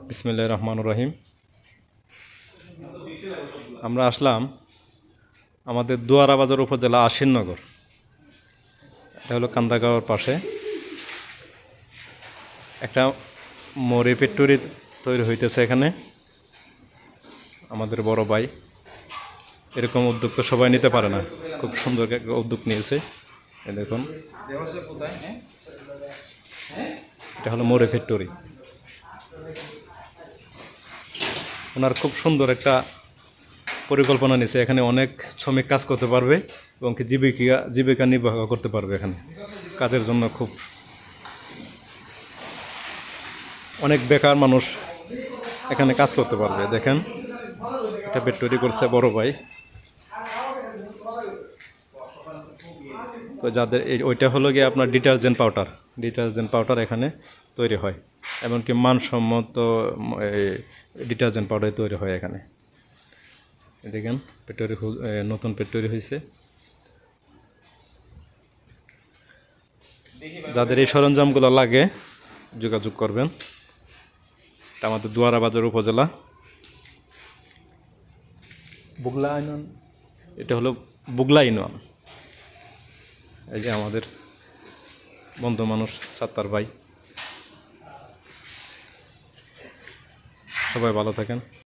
বিসমিল্লাহির রহমানির রহিম। আমরা আসলাম আমাদের দুয়ারা বাজার উপজেলা আশিরনগর। এটা হলো কান্দাগাঁওর পাশে একটা মরি ফ্যাক্টরি তৈরি হইতেছে এখানে। আমাদের বড় ভাই, এরকম উদ্যোগ তো সবাই নিতে পারে না, খুব সুন্দর একটা উদ্যোগ নিয়েছে। দেখুন, এটা হলো মরি ফ্যাক্টরি। ওনার খুব সুন্দর একটা পরিকল্পনা নিয়েছে, এখানে অনেক শ্রমিক কাজ করতে পারবে এবং কি জীবিকা নির্বাহ করতে পারবে। এখানে কাজের জন্য খুব অনেক বেকার মানুষ এখানে কাজ করতে পারবে। দেখেন, এটা ফ্যাক্টরি করছে বড় ভাই। তো যাদের ওইটা হলো গিয়ে আপনার ডিটারজেন্ট পাউডার এখানে তৈরি হয়, এমনকি মানসম্মত ডিটারজেন্ট পাউডার তৈরি হয় এখানে। দেখেন, ফ্যাক্টরি নতুন ফ্যাক্টরি হয়েছে। যাদের এই সরঞ্জামগুলো লাগে যোগাযোগ করবেন। এটা আমাদের দুয়ারা বাজার উপজেলা বুগলা ইউনিয়ন। এটা হলো বুগলা ইউনিয়ন। এই যে আমাদের বন্ধু মানুষ সাত্তার ভাই। সবাই ভালো থাকেন।